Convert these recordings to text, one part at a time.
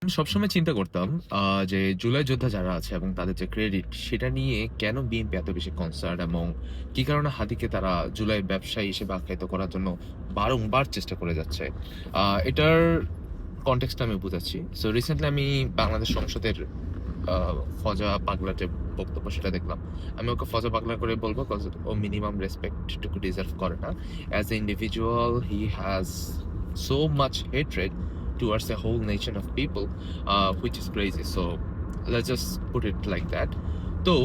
আমি সবসময় চিন্তা করতাম যে জুলাই যোদ্ধা যারা আছে এবং তাদের যে ক্রেডিট সেটা নিয়ে কেন বিএনপি এত বেশি কনসার্ন এবং কি কারণে হাদিকে তারা জুলাই ব্যবসায়ী হিসেবে আখ্যায়িত করার জন্য বারংবার চেষ্টা করে যাচ্ছে। এটার কনটেক্সটটা আমি বুঝাচ্ছি। সো রিসেন্টলি আমি বাংলাদেশ সংসদের ফজা পাগলার যে বক্তব্য সেটা দেখলাম। আমি ওকে ফজা পাগলা করে বলবো কজ ও মিনিমাম রেসপেক্ট টুকু ডিজার্ভ করে না। As a individual he has so much hatred towards a whole nation of people, which is crazy. So let's just put it like that. তো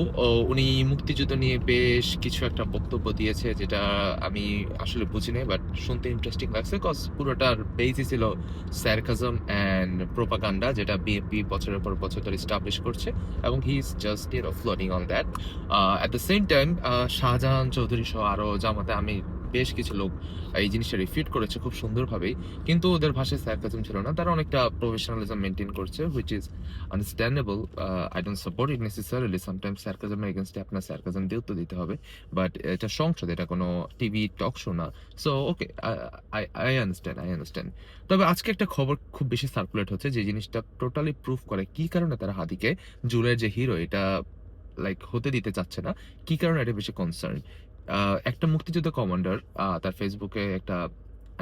উনি মুক্তিযুদ্ধ নিয়ে বেশ কিছু একটা বক্তব্য দিয়েছে যেটা আমি আসলে বুঝি নাই, বাট শুনতে ইন্টারেস্টিং লাগছে কজ পুরোটার বেসই ছিল স্যারকাজম অ্যান্ড প্রোপাগান্ডা, যেটা বিএনপি বছরের পর বছর ধরে স্টাবলিশ করছে এবং he is just floating on that. At the same time Shahjahan Chowdhury সহ আরও জামাতে আমি বেশ কিছু লোক এই জিনিসটা রিফিউট করেছে খুব সুন্দরভাবেই, কিন্তু ওদের ভাষায় স্যারকাজম ছিল না। তারা অনেকটা প্রফেশনালিজম মেনটেন করছে, which is understandable. I don't support it necessarily. Sometimes স্যারকাজমের এগেনস্টে আপনার স্যারকাজম দিয়ে উত্তর দিতে হবে, বাট এটা সংসদ, এটা কোনো টিভি টক শো না। So okay, I understand. তবে আজকে একটা খবর খুব বেশি সার্কুলেট হচ্ছে যে জিনিসটা টোটালি প্রুফ করে কি কারণে তারা হাদিকে জুলাইয়ের যে হিরো এটা লাইক হতে দিতে চাচ্ছে না, কি কারণে এটা বেশি কনসার্ন। একটা মুক্তিযোদ্ধা কমান্ডার তার ফেসবুকে একটা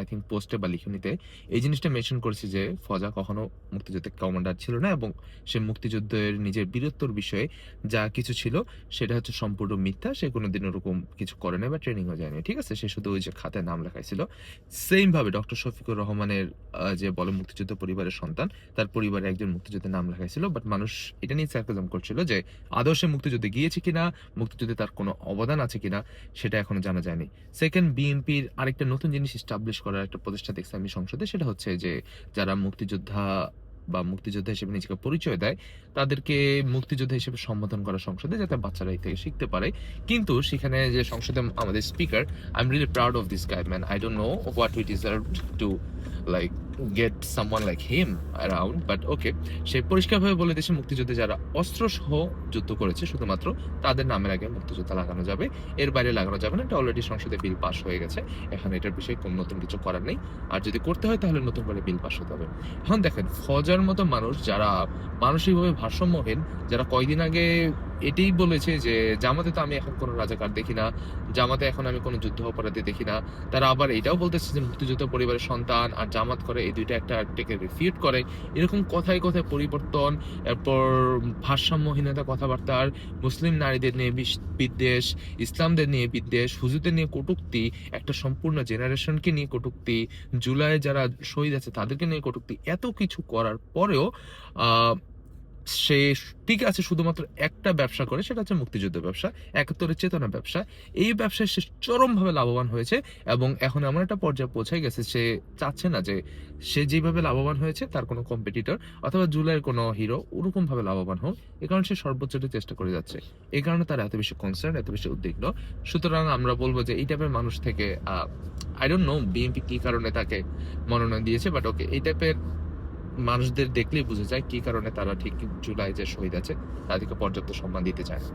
আই থিঙ্ক পোস্টে বা লিখনিতে এই জিনিসটা মেনশন করেছে যে ফজা কখনো মুক্তিযুদ্ধের কমান্ডার ছিল না এবং সে মুক্তিযুদ্ধের নিজের বীরত্বর বিষয়ে যা কিছু ছিল সেটা হচ্ছে সম্পূর্ণ মিথ্যা। সে কোনোদিন ওরকম কিছু করে নাই বা ট্রেনিংও যায়নি, ঠিক আছে? সে শুধু ওই যে খাতায় নাম লেখাইছিল। সেম ভাবে ডক্টর শফিকুর রহমানের যে বলে মুক্তিযুদ্ধ পরিবারের সন্তান, তার পরিবারে একজন মুক্তিযুদ্ধের নাম লেখাইছিল, বাট মানুষ এটা নিয়ে সার্কাজম করছিল যে আদৌ সে মুক্তিযুদ্ধে গিয়েছে কিনা, মুক্তিযুদ্ধে তার কোনো অবদান আছে কিনা সেটা এখনো জানা যায়নি। সেকেন্ড, বিএনপির আরেকটা নতুন জিনিস এস্টাবলিশ করার একটা প্রচেষ্টা দেখছি আমি সংসদে, সেটা হচ্ছে যে যারা মুক্তিযোদ্ধা বা মুক্তিযোদ্ধা হিসেবে নিজেকে পরিচয় দেয় তাদেরকে মুক্তিযোদ্ধা হিসেবে সম্বোধন করা সংসদে, যাতে বাচ্চারা এই থেকে শিখতে পারে। কিন্তু সেখানে যে সংসদে আমাদের speaker, I am really proud of this guy, man. I don't know what we deserve to like get someone like him around, but okay. সে পরিষ্কারভাবে বলে দিয়েছে মুক্তিযুদ্ধে যারা অস্ত্র সহ যুদ্ধ করেছে শুধুমাত্র তাদের নামের আগে মুক্তিযোদ্ধা লাগানো যাবে, এর বাইরে লাগানো যাবে না। এটা অলরেডি সংসদে বিল পাস হয়ে গেছে, এখন এটার বিষয়ে কোনো নতুন কিছু করার নেই। আর যদি করতে হয় তাহলে নতুন করে বিল পাস হতে হবে। এখন দেখেন, ফজার মতো মানুষ যারা মানসিকভাবে ভারসাম্যহীন, যারা কয়দিন আগে এটাই বলেছে যে জামাতে তো আমি এখন কোনো রাজাকার দেখি না, জামাতে এখন আমি কোনো যুদ্ধ অপরাধী দেখি না, তারা আবার এটাও বলতেছে যে মুক্তিযুদ্ধ পরিবারের সন্তান আর জামাত করে এই দুইটা একটা একটাকে রিফিউট করে। এরকম কথায় কথায় পরিবর্তন, এরপর ভারসাম্যহীনতা কথাবার্তার, মুসলিম নারীদের নিয়ে বিদ্বেষ, ইসলামদের নিয়ে বিদ্বেষ, হুজুরদের নিয়ে কটূক্তি, একটা সম্পূর্ণ জেনারেশনকে নিয়ে কটূক্তি, জুলাই যারা শহীদ আছে তাদেরকে নিয়ে কটূক্তি, এত কিছু করার পরেও আহ সে ঠিক আছে শুধুমাত্র একটা ব্যবসা করে, সেটা হচ্ছে মুক্তিযুদ্ধ ব্যবসা, একাত্তরের চেতনা ব্যবসা। এই ব্যবসায় সে চরমভাবে লাভবান হয়েছে এবং এখন এমন একটা পর্যায়ে পৌঁছে গেছে সে চাচ্ছে না যে সে যেভাবে লাভবান হয়েছে তার কোনো কম্পিটিটর অথবা জুলাইয়ের কোনো হিরো ওরকম ভাবে লাভবান হোক। এ কারণে সে সর্বোচ্চটা চেষ্টা করে যাচ্ছে। এই কারণে তার এত বেশি কনসার্ন, এত বেশি উদ্বিগ্ন। সুতরাং আমরা বলবো যে এই টাইপের মানুষ থেকে আই ডোন্ট নো বিএনপি কি কারণে তাকে মনোনয়ন দিয়েছে, বাট ওকে, এই টাইপের মানুষদের দেখলেই বুঝে যায় কি কারণে তারা ঠিক জুলাই যে শহীদ আছে তাদেরকে পর্যাপ্ত সম্মান দিতে চায় না।